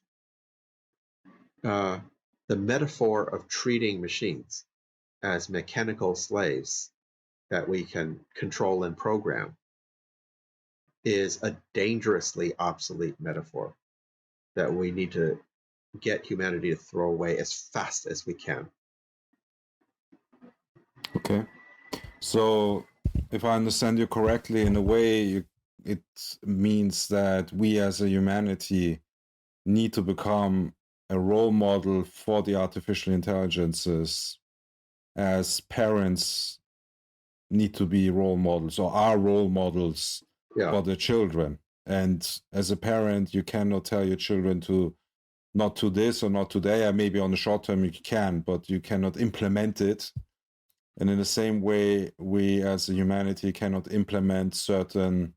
The metaphor of treating machines as mechanical slaves that we can control and program is a dangerously obsolete metaphor that we need to get humanity to throw away as fast as we can. Okay. So if I understand you correctly, in a way, it means that we as a humanity need to become a role model for the artificial intelligences, as parents need to be role models or are role models for the children. And as a parent, you cannot tell your children to not to this or not today. Maybe on the short term you can, but you cannot implement it. And in the same way, we as a humanity cannot implement certain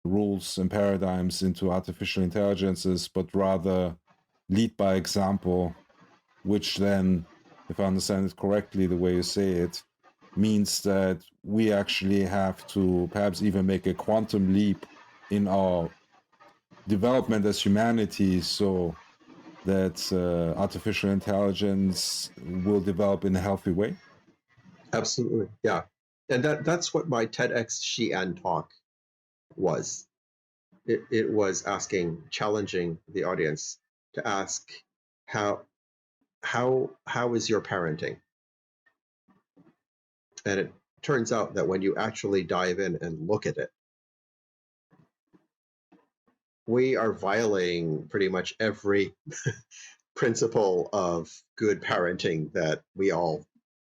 rules and paradigms into artificial intelligences, but rather lead by example, which then, if I understand it correctly, the way you say it, means that we actually have to perhaps even make a quantum leap in our development as humanity, so that artificial intelligence will develop in a healthy way. Absolutely, yeah. And that's what my TEDx Xi'an talk was. It was challenging the audience to ask, how is your parenting? And it turns out that when you actually dive in and look at it, we are violating pretty much every principle of good parenting that we all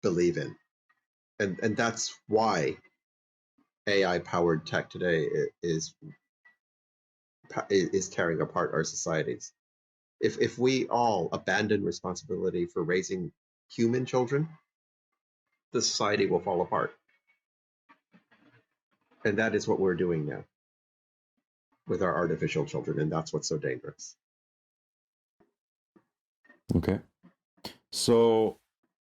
believe in. And that's why AI-powered tech today is tearing apart our societies. If we all abandon responsibility for raising human children, the society will fall apart. And that is what we're doing now with our artificial children, and that's what's so dangerous. Okay. So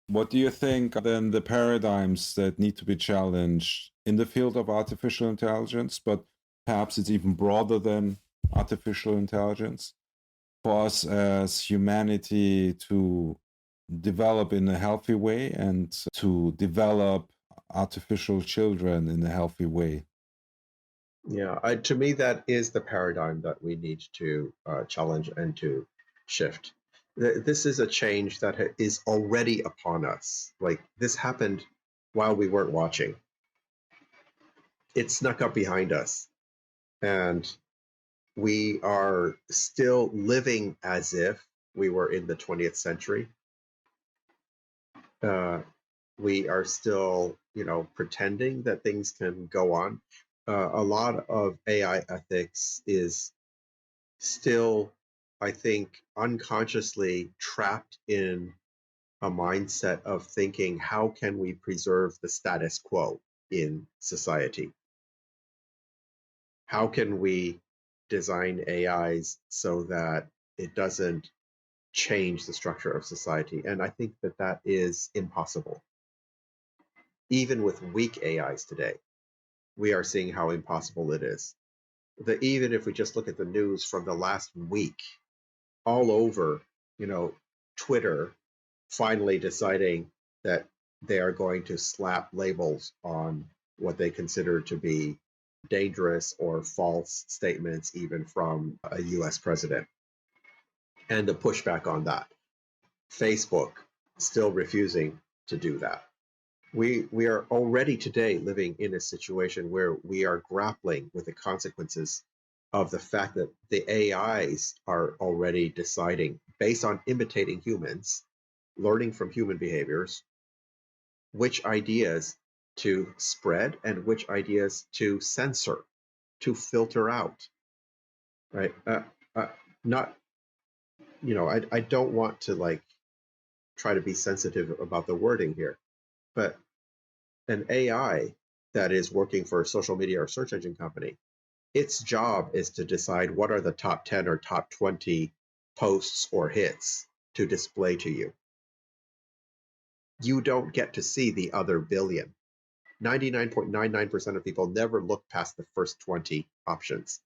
what do you think are then the paradigms that need to be challenged in the field of artificial intelligence, but perhaps it's even broader than artificial intelligence, for us as humanity to develop in a healthy way and to develop artificial children in a healthy way? Yeah, to me, that is the paradigm that we need to challenge and to shift. This is a change that is already upon us. Like, this happened while we weren't watching. It snuck up behind us. And we are still living as if we were in the 20th century. We are still, pretending that things can go on. A lot of AI ethics is still, I think, unconsciously trapped in a mindset of thinking, how can we preserve the status quo in society? How can we design AIs so that it doesn't change the structure of society? And I think that that is impossible. Even with weak AIs today, we are seeing how impossible it is. Even if we just look at the news from the last week, all over, Twitter finally deciding that they are going to slap labels on what they consider to be dangerous or false statements, even from a US president, and the pushback on that. Facebook still refusing to do that. We are already today living in a situation where we are grappling with the consequences of the fact that the AIs are already deciding, based on imitating humans, learning from human behaviors, which ideas to spread and which ideas to censor, to filter out, right? Not, I don't want to try to be sensitive about the wording here, but an AI that is working for a social media or search engine company, its job is to decide what are the top 10 or top 20 posts or hits to display to you. You don't get to see the other billion. 99.99% of people never look past the first 20 options.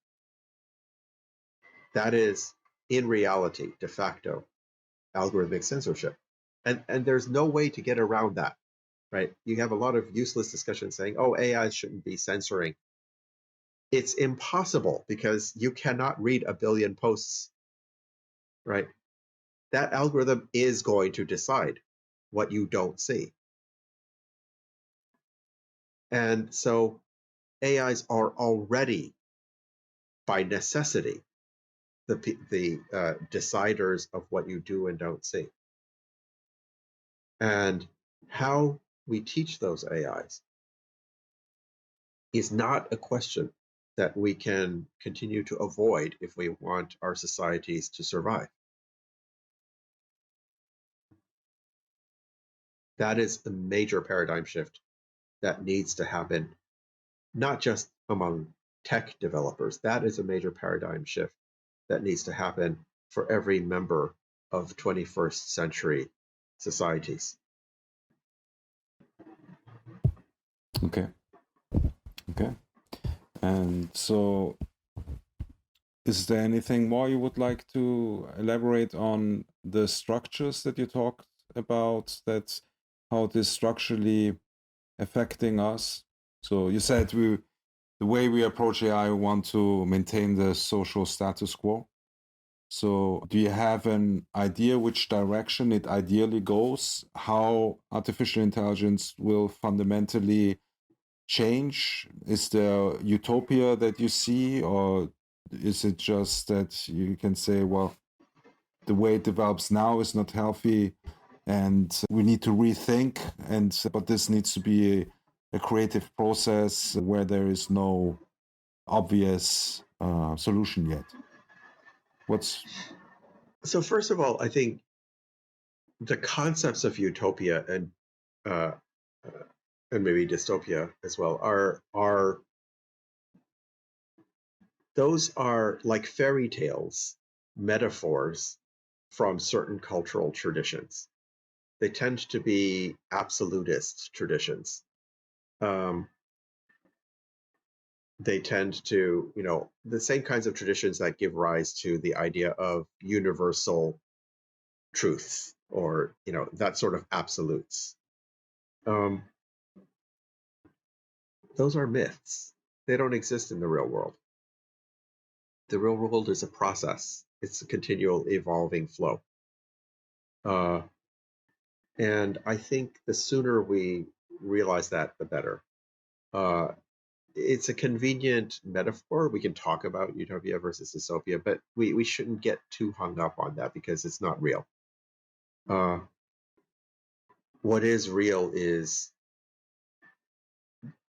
That is, in reality, de facto, algorithmic censorship. And there's no way to get around that, right? You have a lot of useless discussion saying, oh, AI shouldn't be censoring. It's impossible because you cannot read a billion posts, right? That algorithm is going to decide what you don't see. And so AIs are already, by necessity, the deciders of what you do and don't see. And how we teach those AIs is not a question that we can continue to avoid if we want our societies to survive. That is a major paradigm shift that needs to happen, not just among tech developers. That is a major paradigm shift that needs to happen for every member of 21st century societies. Okay. And so, is there anything more you would like to elaborate on the structures that you talked about, that how it is structurally affecting us? So you said the way we approach AI, we want to maintain the social status quo. So do you have an idea which direction it ideally goes, how artificial intelligence will fundamentally change? Is there utopia that you see, or is it just that you can say, well, the way it develops now is not healthy and we need to rethink, but this needs to be a creative process where there is no obvious solution yet? So first of all, I think the concepts of utopia and maybe dystopia as well are those are like fairy tales, metaphors from certain cultural traditions. They tend to be absolutist traditions. They tend to, the same kinds of traditions that give rise to the idea of universal truth or, that sort of absolutes. Those are myths. They don't exist in the real world. The real world is a process. it's a continual evolving flow. And I think the sooner we realize that, the better. It's a convenient metaphor. We can talk about utopia versus dystopia, but we shouldn't get too hung up on that because it's not real. What is real is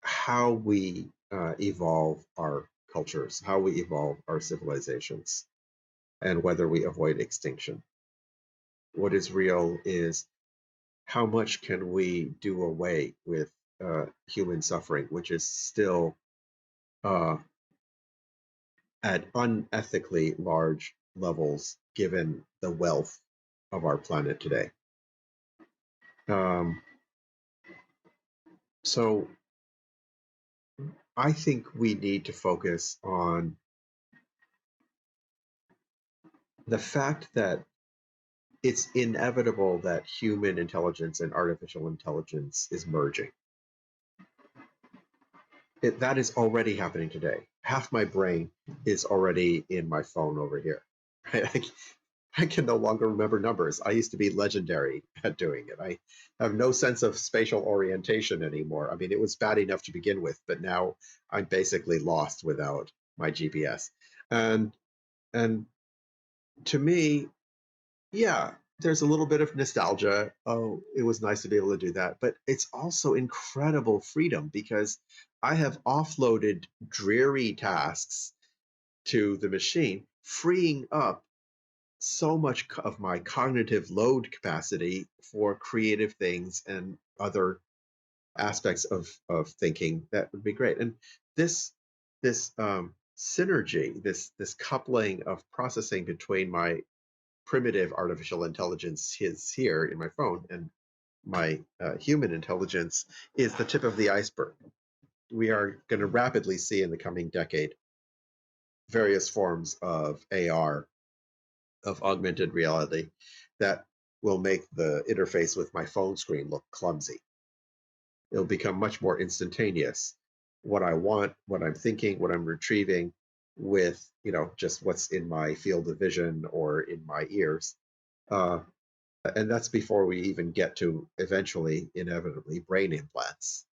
how we evolve our cultures, how we evolve our civilizations, and whether we avoid extinction. What is real is how much can we do away with human suffering, which is still at unethically large levels given the wealth of our planet today. So I think we need to focus on the fact that it's inevitable that human intelligence and artificial intelligence is merging. That is already happening today. Half my brain is already in my phone over here. I can no longer remember numbers. I used to be legendary at doing it. I have no sense of spatial orientation anymore. I mean, it was bad enough to begin with, but now I'm basically lost without my GPS. And to me, yeah, there's a little bit of nostalgia. Oh, it was nice to be able to do that. But it's also incredible freedom because I have offloaded dreary tasks to the machine, freeing up so much of my cognitive load capacity for creative things and other aspects of thinking that would be great. And this synergy, this coupling of processing between my primitive artificial intelligence is here in my phone and my human intelligence is the tip of the iceberg. We are going to rapidly see in the coming decade various forms of AR, of augmented reality, that will make the interface with my phone screen look clumsy. It'll become much more instantaneous. What I want, what I'm thinking, what I'm retrieving with, just what's in my field of vision or in my ears. And that's before we even get to eventually, inevitably, brain implants.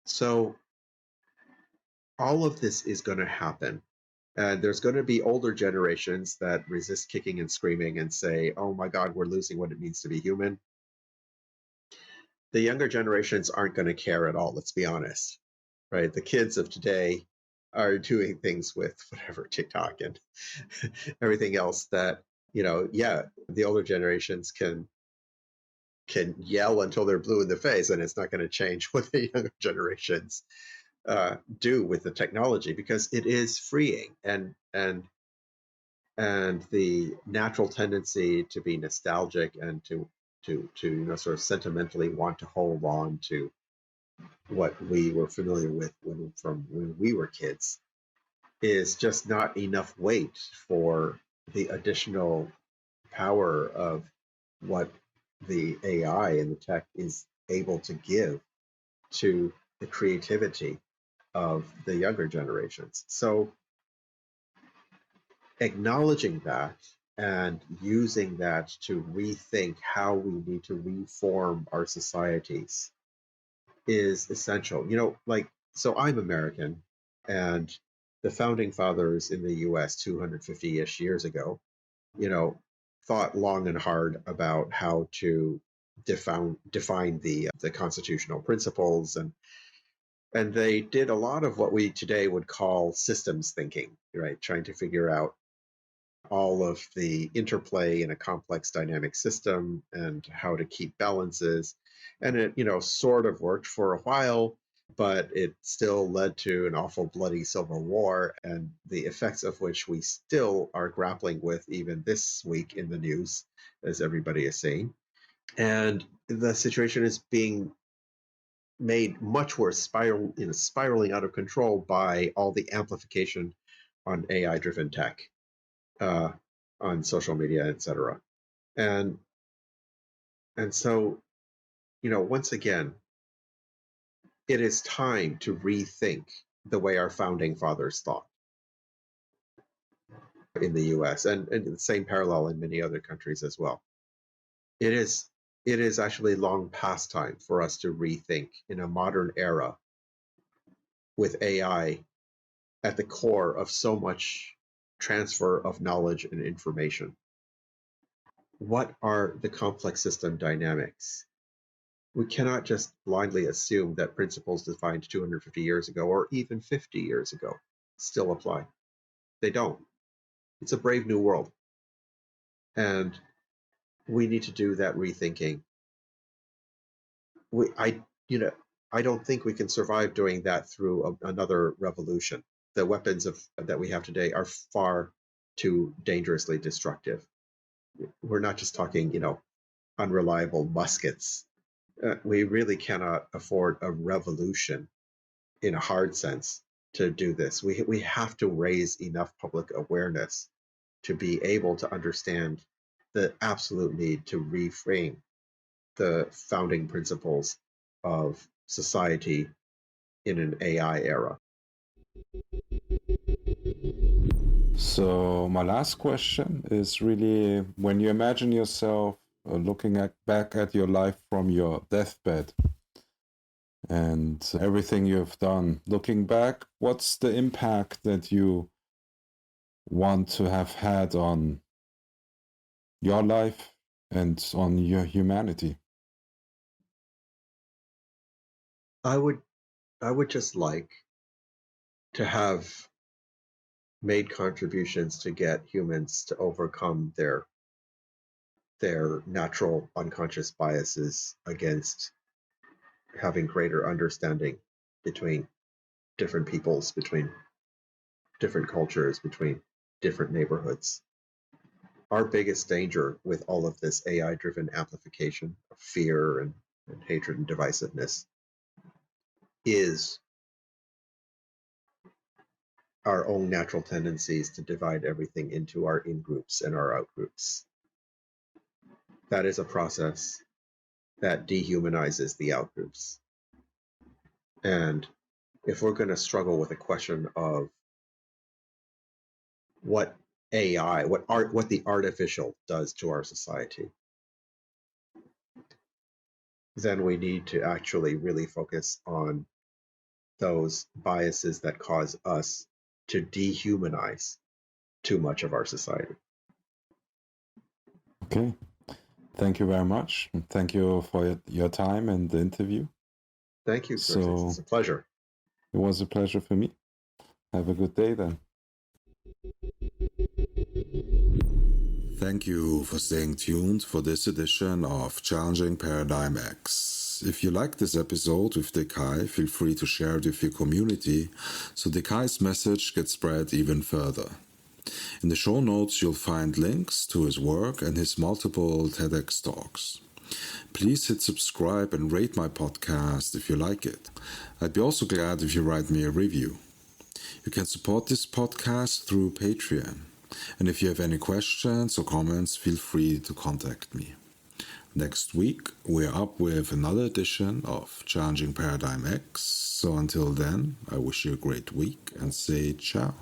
So all of this is going to happen. And there's going to be older generations that resist kicking and screaming and say, oh my God, we're losing what it means to be human. The younger generations aren't going to care at all, let's be honest, right? The kids of today are doing things with whatever TikTok and everything else that, the older generations can yell until they're blue in the face, and it's not going to change what the younger generations do with the technology because it is freeing and the natural tendency to be nostalgic and to sort of sentimentally want to hold on to what we were familiar with from when we were kids is just not enough weight for the additional power of what the AI and the tech is able to give to the creativity of the younger generations. So acknowledging that and using that to rethink how we need to reform our societies is essential. So I'm American, and the founding fathers in the US 250-ish years ago, thought long and hard about how to define the constitutional principles, and they did a lot of what we today would call systems thinking, right? Trying to figure out all of the interplay in a complex dynamic system and how to keep balances. And it, sort of worked for a while, but it still led to an awful bloody civil war, and the effects of which we still are grappling with even this week in the news, as everybody is seeing. And the situation is being made much worse, spiraling out of control by all the amplification on AI-driven tech, on social media, etc. And so, once again, it is time to rethink the way our founding fathers thought. in the US, and the same parallel in many other countries as well. It is actually long past time for us to rethink in a modern era with AI at the core of so much transfer of knowledge and information. What are the complex system dynamics? We cannot just blindly assume that principles defined 250 years ago or even 50 years ago still apply. They don't. It's a brave new world. And we need to do that rethinking. I don't think we can survive doing that through another revolution. The weapons that we have today are far too dangerously destructive. We're not just talking, unreliable muskets. We really cannot afford a revolution in a hard sense to do this. We have to raise enough public awareness to be able to understand the absolute need to reframe the founding principles of society in an AI era. So my last question is really, when you imagine yourself looking back at your life from your deathbed and everything you've done, looking back, what's the impact that you want to have had on your life and on your humanity? I would just like to have made contributions to get humans to overcome their natural unconscious biases against having greater understanding between different peoples, between different cultures, between different neighborhoods. Our biggest danger with all of this AI-driven amplification of fear and hatred and divisiveness is our own natural tendencies to divide everything into our in-groups and our out-groups. That is a process that dehumanizes the out-groups. And if we're going to struggle with a question of what AI, what the artificial does to our society, then we need to actually really focus on those biases that cause us to dehumanize too much of our society. Okay. Thank you very much. Thank you for your time and the interview. Thank you, Xerxes. It's a pleasure. It was a pleasure for me. Have a good day then. Thank you for staying tuned for this edition of Challenging Paradigm X. If you like this episode with Dekai, feel free to share it with your community so Dekai's message gets spread even further. In the show notes, you'll find links to his work and his multiple TEDx talks. Please hit subscribe and rate my podcast if you like it. I'd be also glad if you write me a review. You can support this podcast through Patreon. And if you have any questions or comments, feel free to contact me. Next week, we're up with another edition of Challenging Paradigm X. So until then, I wish you a great week and say ciao.